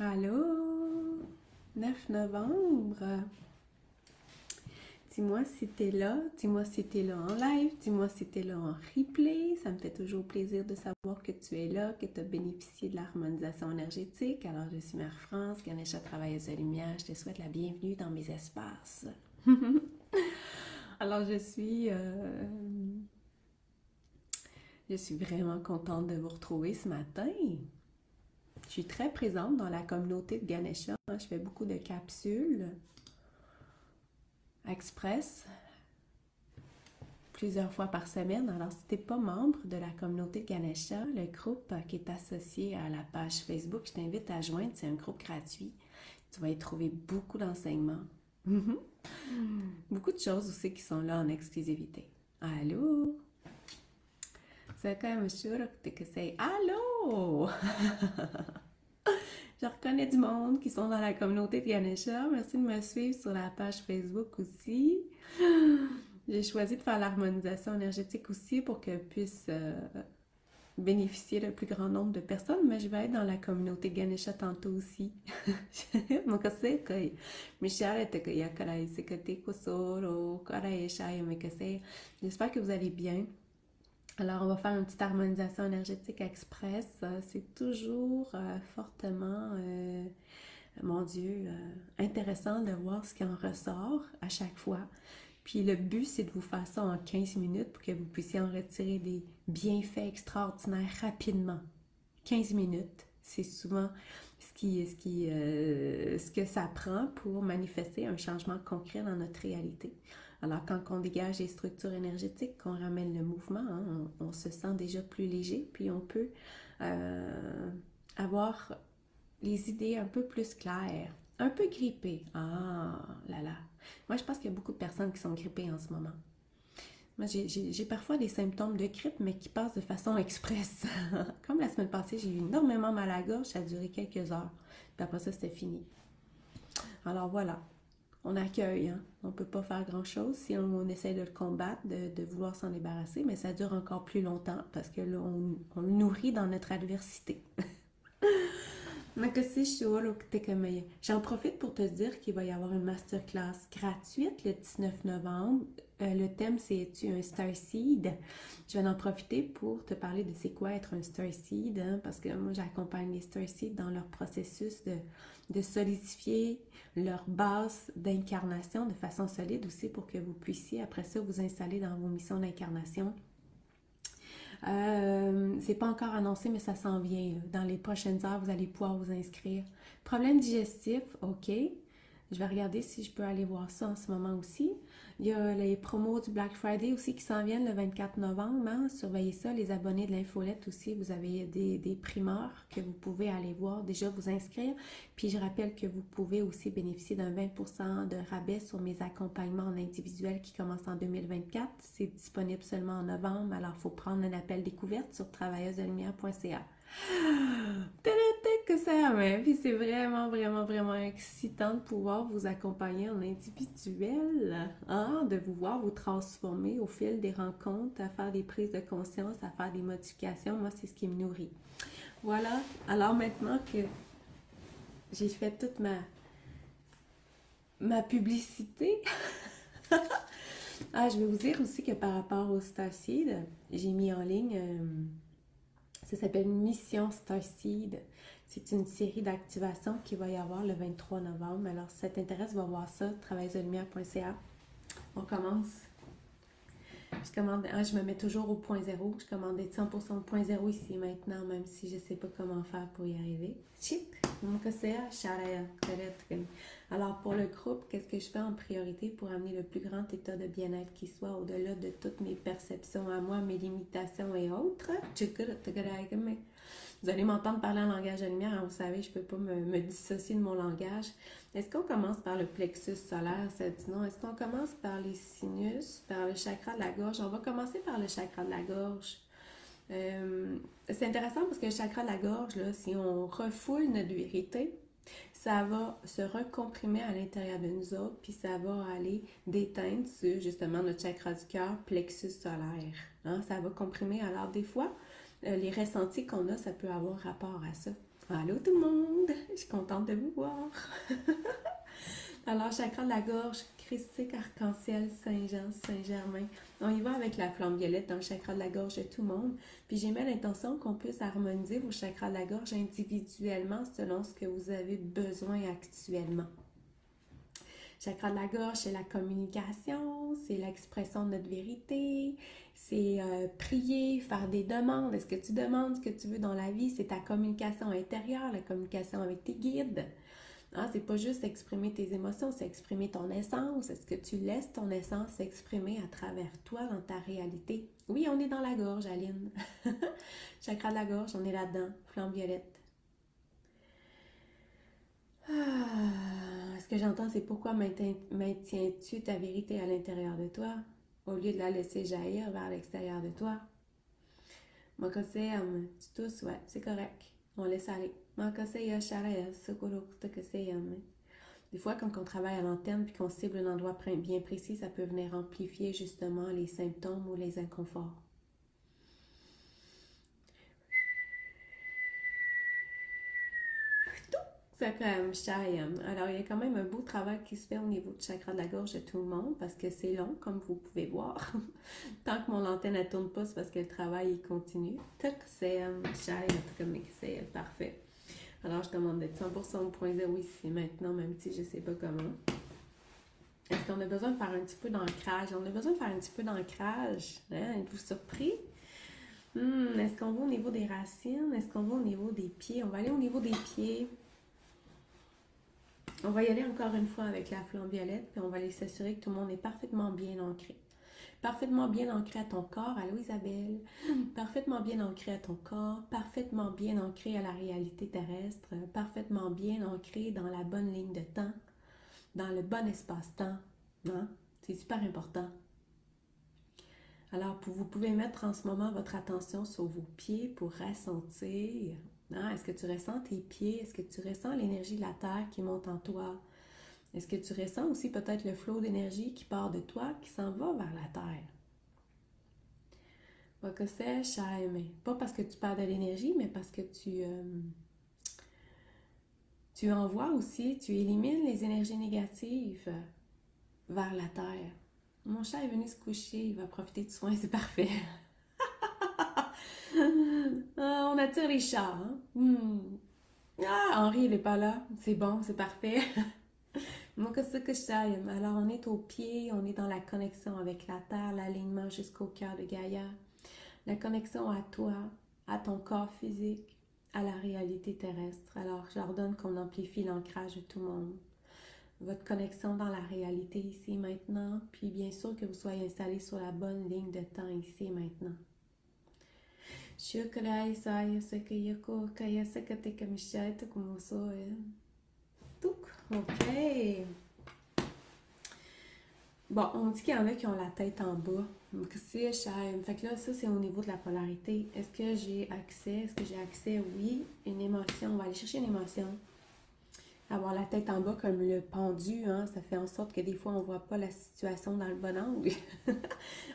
Allô? 9 novembre. Dis-moi si t'es là, dis-moi si t'es là en live, dis-moi si t'es là en replay. Ça me fait toujours plaisir de savoir que tu es là, que tu as bénéficié de l'harmonisation énergétique. Alors, je suis Mère France, Ganesha Travailleuse de Lumière. Je te souhaite la bienvenue dans mes espaces. Alors, je suis vraiment contente de vous retrouver ce matin. Je suis très présente dans la communauté de Ganesha. Je fais beaucoup de capsules express plusieurs fois par semaine. Alors, si tu n'es pas membre de la communauté de Ganesha, le groupe qui est associé à la page Facebook, je t'invite à joindre. C'est un groupe gratuit. Tu vas y trouver beaucoup d'enseignements. Beaucoup de choses aussi qui sont là en exclusivité. Allô? C'est quand même sûr que c'est allô? Je reconnais du monde qui sont dans la communauté de Ganesha. Merci de me suivre sur la page Facebook aussi. J'ai choisi de faire l'harmonisation énergétique aussi pour que puisse bénéficier le plus grand nombre de personnes, mais je vais être dans la communauté Ganesha tantôt aussi. J'espère que vous allez bien. Alors, on va faire une petite harmonisation énergétique express. C'est toujours fortement, mon Dieu, intéressant de voir ce qui en ressort à chaque fois. Puis le but, c'est de vous faire ça en 15 minutes pour que vous puissiez en retirer des bienfaits extraordinaires rapidement. 15 minutes, c'est souvent ce que ça prend pour manifester un changement concret dans notre réalité. Alors, quand on dégage les structures énergétiques, qu'on ramène le mouvement, hein, on se sent déjà plus léger, puis on peut avoir les idées un peu plus claires, un peu grippées. Ah là là! Moi, je pense qu'il y a beaucoup de personnes qui sont grippées en ce moment. Moi, j'ai parfois des symptômes de grippe, mais qui passent de façon express. Comme la semaine passée, j'ai eu énormément mal à la gorge, ça a duré quelques heures. Puis après ça, c'était fini. Alors voilà, on accueille, hein? On ne peut pas faire grand-chose si on essaie de le combattre, de vouloir s'en débarrasser, mais ça dure encore plus longtemps parce que là, on le nourrit dans notre adversité. J'en profite pour te dire qu'il va y avoir une masterclass gratuite le 19 novembre. Le thème, c'est Es-tu un Starseed? Je vais en profiter pour te parler de c'est quoi être un Starseed, hein, parce que moi, j'accompagne les Starseeds dans leur processus de solidifier leur base d'incarnation de façon solide aussi pour que vous puissiez, après ça, vous installer dans vos missions d'incarnation. C'est pas encore annoncé, mais ça s'en vient. Là. Dans les prochaines heures, vous allez pouvoir vous inscrire. Problème digestif, ok. Je vais regarder si je peux aller voir ça en ce moment aussi. Il y a les promos du Black Friday aussi qui s'en viennent le 24 novembre. Hein? Surveillez ça. Les abonnés de l'infolette aussi, vous avez des primeurs que vous pouvez aller voir, déjà vous inscrire. Puis je rappelle que vous pouvez aussi bénéficier d'un 20% de rabais sur mes accompagnements en individuel qui commencent en 2024. C'est disponible seulement en novembre, alors il faut prendre un appel découverte sur travailleusedelumière.ca. Que ça, mais puis c'est vraiment, vraiment, vraiment excitant de pouvoir vous accompagner en individuel, hein, de vous voir vous transformer au fil des rencontres, à faire des prises de conscience, à faire des modifications. Moi, c'est ce qui me nourrit. Voilà. Alors maintenant que j'ai fait toute ma publicité, je vais vous dire aussi que par rapport au Starseed, j'ai mis en ligne... ça s'appelle Mission Starseed. C'est une série d'activations qu'il va y avoir le 23 novembre. Alors, si ça t'intéresse, va voir ça, travailleusedelumière.ca. On commence. Je me mets toujours au point zéro. Je commande d'être 100% au point zéro ici maintenant, même si je ne sais pas comment faire pour y arriver. Alors, pour le groupe, qu'est-ce que je fais en priorité pour amener le plus grand état de bien-être qui soit au-delà de toutes mes perceptions à moi, mes limitations et autres? Vous allez m'entendre parler en langage de lumière, hein, vous savez, je ne peux pas me dissocier de mon langage. Est-ce qu'on commence par le plexus solaire, sinon? Est-ce qu'on commence par les sinus, par le chakra de la gorge? On va commencer par le chakra de la gorge. C'est intéressant parce que le chakra de la gorge, là, si on refoule notre vérité, ça va se recomprimer à l'intérieur de nous autres, puis ça va aller déteindre sur justement notre chakra du cœur, plexus solaire. Hein? Ça va comprimer. Alors des fois, les ressentis qu'on a, ça peut avoir rapport à ça. Allô tout le monde, je suis contente de vous voir. Alors, chakra de la gorge, christique, arc-en-ciel, Saint-Jean, Saint-Germain. On y va avec la flamme violette dans le chakra de la gorge de tout le monde. Puis j'ai mis l'intention qu'on puisse harmoniser vos chakras de la gorge individuellement selon ce que vous avez besoin actuellement. Chakra de la gorge, c'est la communication, c'est l'expression de notre vérité, c'est prier, faire des demandes. Est-ce que tu demandes ce que tu veux dans la vie? C'est ta communication intérieure, la communication avec tes guides. Hein, c'est pas juste exprimer tes émotions, c'est exprimer ton essence. Est-ce que tu laisses ton essence s'exprimer à travers toi dans ta réalité? Oui, on est dans la gorge, Aline. Chakra de la gorge, on est là-dedans. Flamme violette. Ce que j'entends, c'est pourquoi maintiens-tu ta vérité à l'intérieur de toi au lieu de la laisser jaillir vers l'extérieur de toi? Makaseyam, tu tousses, ouais, c'est correct. On laisse aller. Makaseya sharaya, sukuruktakaseyam. Des fois, quand on travaille à l'antenne puis qu'on cible un endroit bien précis, ça peut venir amplifier justement les symptômes ou les inconforts. Alors, il y a quand même un beau travail qui se fait au niveau du chakra de la gorge de tout le monde parce que c'est long, comme vous pouvez voir. Tant que mon antenne ne tourne pas, c'est parce que le travail il continue. C'est parfait. Alors, je demande d'être 100% au point zéro ici maintenant, même si je ne sais pas comment. Est-ce qu'on a besoin de faire un petit peu d'ancrage? On a besoin de faire un petit peu d'ancrage. Hein? Êtes-vous surpris? Est-ce qu'on va au niveau des racines? Est-ce qu'on va au niveau des pieds? On va aller au niveau des pieds. On va y aller encore une fois avec la flamme violette, puis on va aller s'assurer que tout le monde est parfaitement bien ancré. Parfaitement bien ancré à ton corps, allô Isabelle, parfaitement bien ancré à ton corps, parfaitement bien ancré à la réalité terrestre, parfaitement bien ancré dans la bonne ligne de temps, dans le bon espace-temps. Hein? C'est super important. Alors, vous pouvez mettre en ce moment votre attention sur vos pieds pour ressentir. Hein? Est-ce que tu ressens tes pieds? Est-ce que tu ressens l'énergie de la terre qui monte en toi? Est-ce que tu ressens aussi peut-être le flot d'énergie qui part de toi, qui s'en va vers la terre? Pas parce que tu perds de l'énergie, mais parce que tu envoies aussi, tu élimines les énergies négatives vers la terre. Mon chat est venu se coucher, il va profiter du soin, c'est parfait. On attire les chats, hein? Ah, Henri, il n'est pas là. C'est bon, c'est parfait. Alors, on est au pied, on est dans la connexion avec la terre, l'alignement jusqu'au cœur de Gaïa. La connexion à toi, à ton corps physique, à la réalité terrestre. Alors, j'ordonne qu'on amplifie l'ancrage de tout le monde. Votre connexion dans la réalité ici et maintenant, puis bien sûr que vous soyez installé sur la bonne ligne de temps ici et maintenant. Ok. Bon, on dit qu'il y en a qui ont la tête en bas. Fait que là, ça, c'est au niveau de la polarité. Est-ce que j'ai accès? Est-ce que j'ai accès? Oui. Une émotion. On va aller chercher une émotion. Avoir la tête en bas comme le pendu, hein, ça fait en sorte que des fois, on ne voit pas la situation dans le bon angle.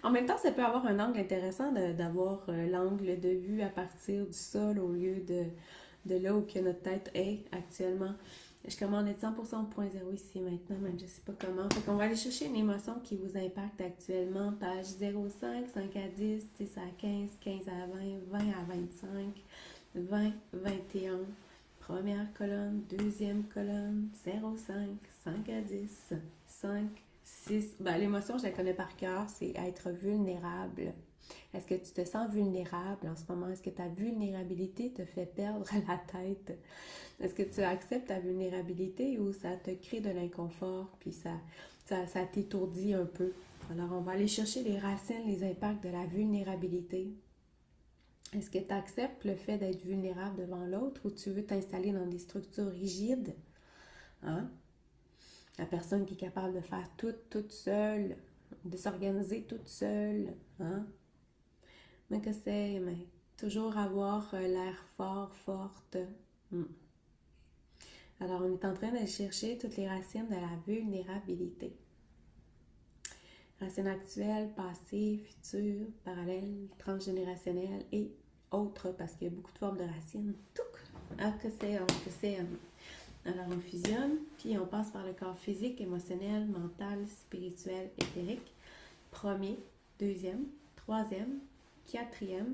En même temps, ça peut avoir un angle intéressant d'avoir l'angle de vue à partir du sol au lieu de là où que notre tête est actuellement. Je commande être 100% au point zéro ici maintenant, même je ne sais pas comment. Fait qu'on va aller chercher une émotion qui vous impacte actuellement. Page 05, 5 à 10, 10 à 15, 15 à 20, 20 à 25, 20, 21. Première colonne, deuxième colonne, 0,5, 5 à 10, 5, 6. Ben, l'émotion, je la connais par cœur, c'est être vulnérable. Est-ce que tu te sens vulnérable en ce moment? Est-ce que ta vulnérabilité te fait perdre la tête? Est-ce que tu acceptes ta vulnérabilité ou ça te crée de l'inconfort puis ça t'étourdit un peu? Alors, on va aller chercher les racines, les impacts de la vulnérabilité. Est-ce que tu acceptes le fait d'être vulnérable devant l'autre ou tu veux t'installer dans des structures rigides? Hein? La personne qui est capable de faire tout toute seule, de s'organiser toute seule. Hein? Mais que c'est, mais toujours avoir l'air fort, forte. Alors, on est en train de chercher toutes les racines de la vulnérabilité. Racines actuelles, passées, futures, parallèles, transgénérationnelles et autres, parce qu'il y a beaucoup de formes de racines. Alors on fusionne, puis on passe par le corps physique, émotionnel, mental, spirituel, éthérique. Premier, deuxième, troisième, quatrième.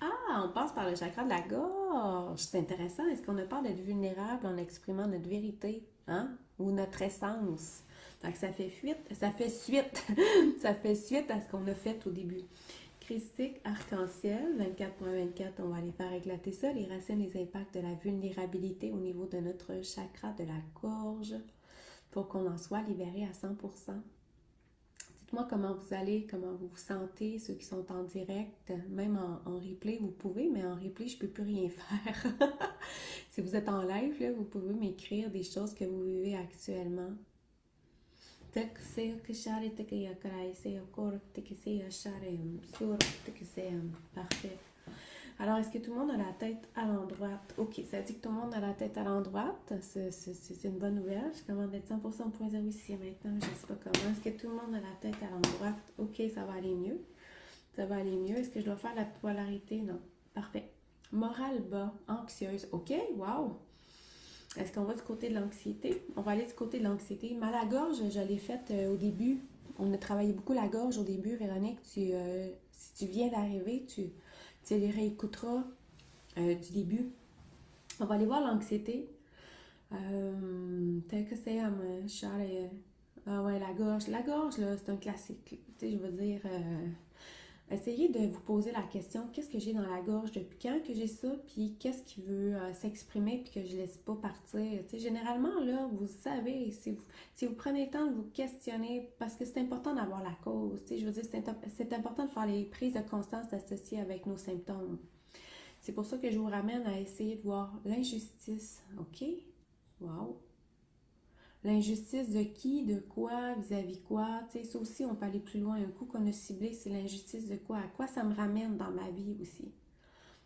Ah, on passe par le chakra de la gorge. C'est intéressant. Est-ce qu'on a peur d'être vulnérable en exprimant notre vérité, hein? Ou notre essence? Donc ça fait suite, ça fait suite à ce qu'on a fait au début. Christique, arc-en-ciel, 24.24, on va aller faire éclater ça, les racines, les impacts de la vulnérabilité au niveau de notre chakra de la gorge pour qu'on en soit libéré à 100%. Dites-moi comment vous allez, comment vous vous sentez, ceux qui sont en direct, même en replay, vous pouvez, mais en replay, je ne peux plus rien faire. Si vous êtes en live, là, vous pouvez m'écrire des choses que vous vivez actuellement. Parfait. Alors, est-ce que tout le monde a la tête à l'endroit? Ok, ça dit que tout le monde a la tête à l'endroit. C'est une bonne nouvelle. Je commande d'être 100% ici maintenant. Je ne sais pas comment. Est-ce que tout le monde a la tête à l'endroit? Ok, ça va aller mieux. Ça va aller mieux. Est-ce que je dois faire la polarité? Non. Parfait. Morale bas, anxieuse. Ok, wow. Est-ce qu'on va du côté de l'anxiété? On va aller du côté de l'anxiété. Mal à la gorge, je l'ai faite au début. On a travaillé beaucoup la gorge au début, Véronique. Si tu viens d'arriver, tu les réécouteras du début. On va aller voir l'anxiété. Tel que c'est ah ouais, la gorge. La gorge, là, c'est un classique. Tu sais, je veux dire... essayez de vous poser la question, qu'est-ce que j'ai dans la gorge depuis quand que j'ai ça, puis qu'est-ce qui veut s'exprimer, puis que je ne laisse pas partir. Tu sais, généralement, là, vous savez, si vous prenez le temps de vous questionner, parce que c'est important d'avoir la cause, tu sais, je veux dire, c'est important de faire les prises de conscience associées avec nos symptômes. C'est pour ça que je vous ramène à essayer de voir l'injustice, ok? Wow! L'injustice de qui, de quoi, vis-à-vis quoi, tu sais, ça aussi, on peut aller plus loin. Un coup qu'on a ciblé, c'est l'injustice de quoi, à quoi ça me ramène dans ma vie aussi.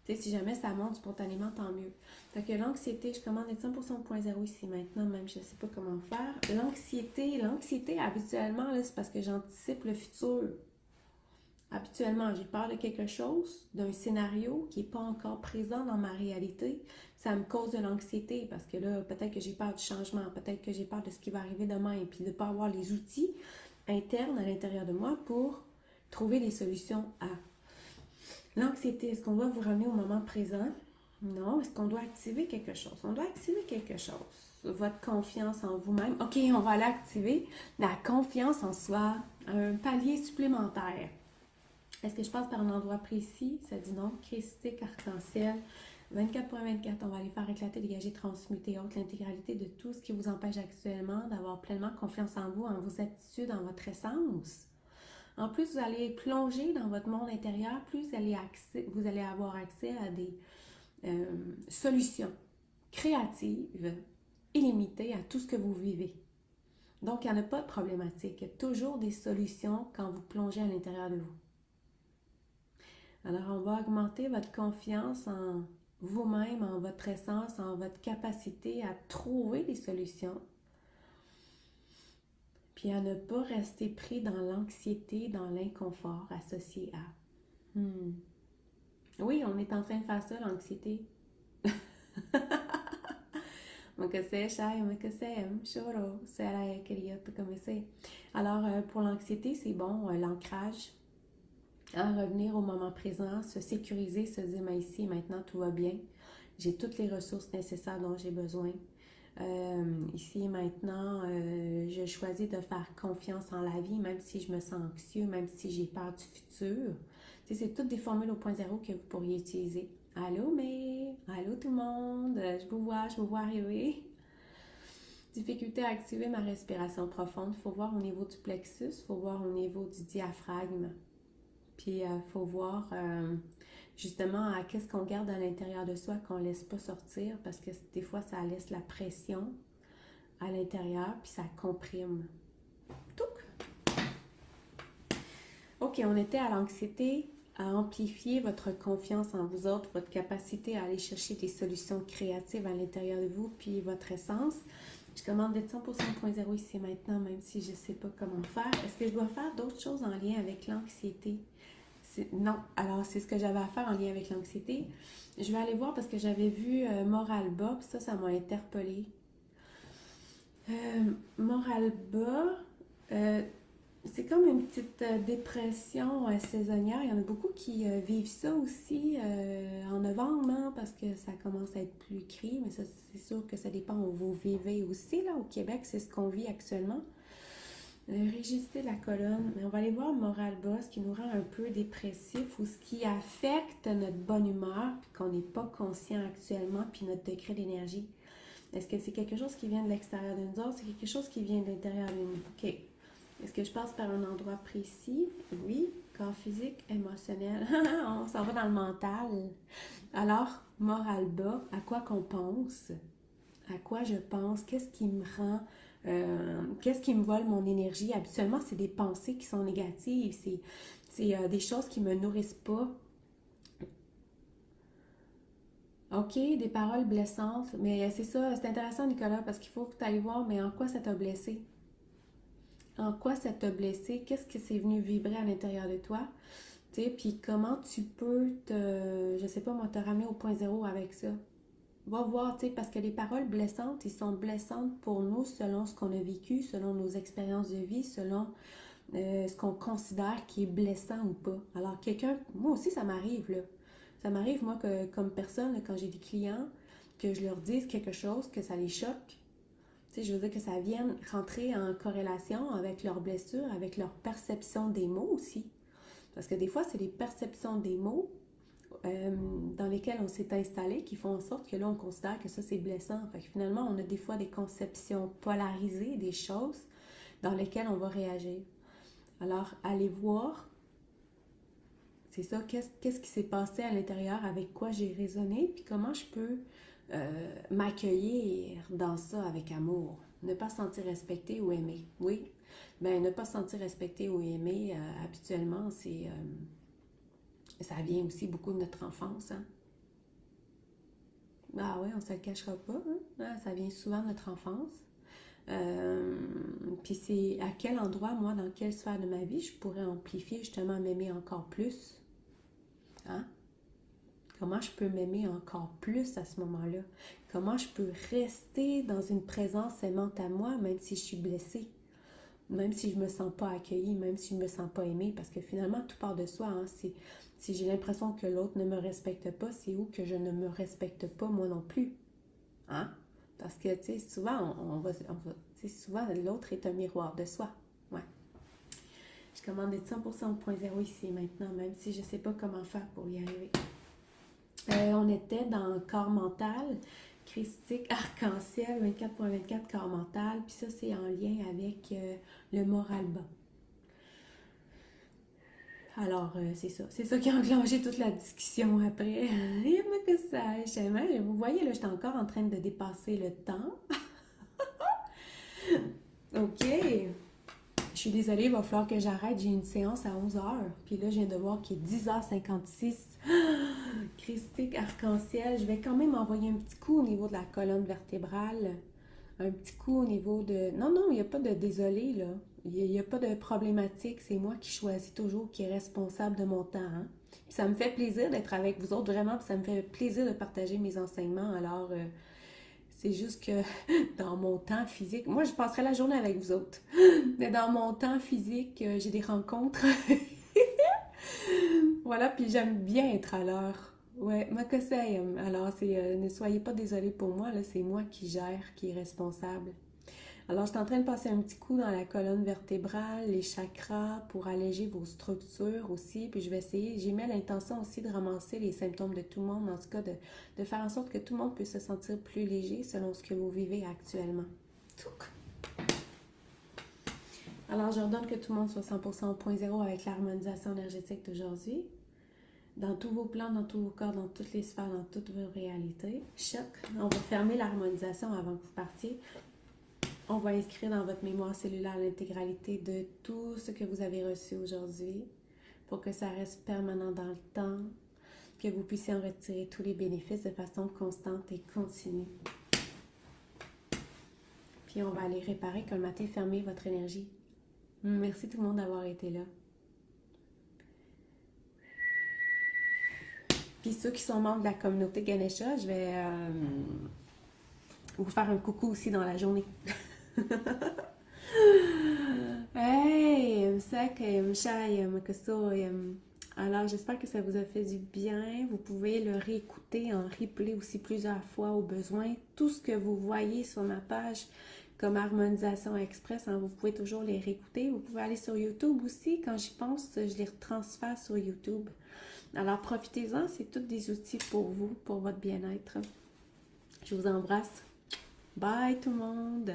Tu sais, si jamais ça monte spontanément, tant mieux. Fait que l'anxiété, je commande être 100% ici maintenant, même je ne sais pas comment faire. L'anxiété, habituellement, là, c'est parce que j'anticipe le futur. Habituellement, j'ai peur de quelque chose, d'un scénario qui n'est pas encore présent dans ma réalité. Ça me cause de l'anxiété parce que là, peut-être que j'ai peur du changement, peut-être que j'ai peur de ce qui va arriver demain et puis de ne pas avoir les outils internes à l'intérieur de moi pour trouver des solutions à. L'anxiété, est-ce qu'on doit vous ramener au moment présent? Non. Est-ce qu'on doit activer quelque chose? On doit activer quelque chose. Votre confiance en vous-même. OK, on va aller activer la confiance en soi, un palier supplémentaire. Est-ce que je passe par un endroit précis? Ça dit non. Christique, arc-en-ciel. 24.24, on va aller faire éclater, dégager, transmuter, haute l'intégralité de tout ce qui vous empêche actuellement d'avoir pleinement confiance en vous, en vos aptitudes, en votre essence. En plus, vous allez plonger dans votre monde intérieur, plus vous allez avoir accès à des solutions créatives, illimitées à tout ce que vous vivez. Donc, il n'y en a pas de problématique. Il y a toujours des solutions quand vous plongez à l'intérieur de vous. Alors, on va augmenter votre confiance en vous-même, en votre essence, en votre capacité à trouver des solutions. Puis à ne pas rester pris dans l'anxiété, dans l'inconfort associé à. Oui, on est en train de faire ça, l'anxiété. Alors, pour l'anxiété, c'est bon, l'ancrage. Revenir au moment présent, se sécuriser, se dire, mais ici, maintenant, tout va bien. J'ai toutes les ressources nécessaires dont j'ai besoin. Ici et maintenant, je choisis de faire confiance en la vie, même si je me sens anxieux, même si j'ai peur du futur. Tu sais, c'est toutes des formules au point zéro que vous pourriez utiliser. Allô, allô tout le monde, je vous vois arriver. Difficulté à activer ma respiration profonde. Il faut voir au niveau du plexus, il faut voir au niveau du diaphragme. Puis, il faut voir justement à qu'est-ce qu'on garde à l'intérieur de soi qu'on ne laisse pas sortir parce que des fois, ça laisse la pression à l'intérieur puis ça comprime. Touc! OK, on était à l'anxiété, à amplifier votre confiance en vous autres, votre capacité à aller chercher des solutions créatives à l'intérieur de vous puis votre essence. Je commande d'être 100% ici maintenant, même si je ne sais pas comment faire. Est-ce que je dois faire d'autres choses en lien avec l'anxiété? Non, alors c'est ce que j'avais à faire en lien avec l'anxiété. Je vais aller voir parce que j'avais vu Moral Bas, puis ça m'a interpellée. Moral Bas, euh, c'est comme une petite dépression saisonnière. Il y en a beaucoup qui vivent ça aussi en novembre, hein, parce que ça commence à être plus gris, mais ça, c'est sûr que ça dépend où vous vivez aussi. Là, au Québec, c'est ce qu'on vit actuellement. Rigidité de la colonne, mais on va aller voir moral bas, ce qui nous rend un peu dépressif ou ce qui affecte notre bonne humeur, puis qu'on n'est pas conscient actuellement, puis notre degré d'énergie. Est-ce que c'est quelque chose qui vient de l'extérieur de nous autres? C'est quelque chose qui vient de l'intérieur de nous? OK. Est-ce que je passe par un endroit précis? Oui. Corps physique, émotionnel. On s'en va dans le mental. Alors, moral bas, à quoi qu'on pense? À quoi je pense? Qu'est-ce qui me rend... qu'est-ce qui me vole mon énergie? Habituellement, c'est des pensées qui sont négatives. C'est des choses qui me nourrissent pas. OK, des paroles blessantes. Mais c'est ça, c'est intéressant, Nicolas, parce qu'il faut que tu ailles voir, mais en quoi ça t'a blessé? En quoi ça t'a blessé? Qu'est-ce que c'est venu vibrer à l'intérieur de toi? Tu sais, puis comment tu peux je sais pas moi, te ramener au point zéro avec ça? Va voir, tu sais, parce que les paroles blessantes, ils sont blessantes pour nous selon ce qu'on a vécu, selon nos expériences de vie, selon ce qu'on considère qui est blessant ou pas. Alors, quelqu'un, moi aussi, ça m'arrive, là. Ça m'arrive, moi, que comme personne, quand j'ai des clients, que je leur dise quelque chose, que ça les choque. Tu sais, je veux dire que ça vienne rentrer en corrélation avec leurs blessures, avec leur perception des mots aussi. Parce que des fois, c'est les perceptions des mots dans lesquels on s'est installé qui font en sorte que là, on considère que ça, c'est blessant. Fait que finalement, on a des fois des conceptions polarisées des choses dans lesquelles on va réagir. Alors, allez voir, c'est ça, qu'est-ce qui s'est passé à l'intérieur, avec quoi j'ai résonné, puis comment je peux m'accueillir dans ça avec amour. Ne pas se sentir respecté ou aimé. Oui, ben ne pas se sentir respecté ou aimé, habituellement, ça vient aussi beaucoup de notre enfance, hein. Ah oui, on ne se le cachera pas, hein? Ah, ça vient souvent de notre enfance. Euh, Puis c'est à quel endroit, moi, dans quelle sphère de ma vie, je pourrais amplifier, justement, m'aimer encore plus. Hein? Comment je peux m'aimer encore plus à ce moment-là? Comment je peux rester dans une présence aimante à moi, même si je suis blessée, même si je me sens pas accueillie, même si je me sens pas aimée, parce que finalement, tout part de soi. Hein? Si j'ai l'impression que l'autre ne me respecte pas, c'est où que je ne me respecte pas moi non plus. Hein? Parce que, tu sais, souvent, tu sais, souvent, l'autre est un miroir de soi. Ouais. Je commande d'être 100% au point zéro ici maintenant, même si je ne sais pas comment faire pour y arriver. On était dans le corps mental, christique arc-en-ciel, 24.24 corps mental, puis ça, c'est en lien avec le moral bas. Alors, c'est ça qui a enclenché toute la discussion après. Et moi que ça, vous voyez, là, j'étais encore en train de dépasser le temps. OK. Je suis désolée, il va falloir que j'arrête. J'ai une séance à 11 heures. Puis là, je viens de voir qu'il est 10h56. Christique arc-en-ciel. Je vais quand même envoyer un petit coup au niveau de la colonne vertébrale. Un petit coup au niveau de... Non, non, il n'y a pas de désolé, là. Il n'y a pas de problématique. C'est moi qui choisis toujours, qui est responsable de mon temps. Hein? Puis ça me fait plaisir d'être avec vous autres, vraiment. Puis ça me fait plaisir de partager mes enseignements. Alors, c'est juste que dans mon temps physique, moi je passerai la journée avec vous autres, mais dans mon temps physique, j'ai des rencontres. Voilà, puis j'aime bien être à l'heure. Ouais, moi que ça aime. Alors, ne soyez pas désolés pour moi, là, c'est moi qui gère, qui est responsable. Alors, je suis en train de passer un petit coup dans la colonne vertébrale, les chakras, pour alléger vos structures aussi. Puis je vais essayer, j'ai mis l'intention aussi de ramasser les symptômes de tout le monde, en tout cas de faire en sorte que tout le monde puisse se sentir plus léger selon ce que vous vivez actuellement. Alors, j'ordonne que tout le monde soit 100% au point zéro avec l'harmonisation énergétique d'aujourd'hui. Dans tous vos plans, dans tous vos corps, dans toutes les sphères, dans toutes vos réalités. Choc. On va fermer l'harmonisation avant que vous partiez. On va inscrire dans votre mémoire cellulaire l'intégralité de tout ce que vous avez reçu aujourd'hui pour que ça reste permanent dans le temps, que vous puissiez en retirer tous les bénéfices de façon constante et continue. Puis on va aller réparer, colmater, fermer votre énergie. Merci tout le monde d'avoir été là. Puis ceux qui sont membres de la communauté Ganesha, je vais vous faire un coucou aussi dans la journée. Hey, مساك مشاي مكسو. Alors, j'espère que ça vous a fait du bien. Vous pouvez le réécouter en replay aussi plusieurs fois au besoin. Tout ce que vous voyez sur ma page comme Harmonisation Express, hein, vous pouvez toujours les réécouter. Vous pouvez aller sur YouTube aussi. Quand j'y pense, je les transfère sur YouTube. Alors, profitez-en. C'est tous des outils pour vous, pour votre bien-être. Je vous embrasse. Bye tout le monde.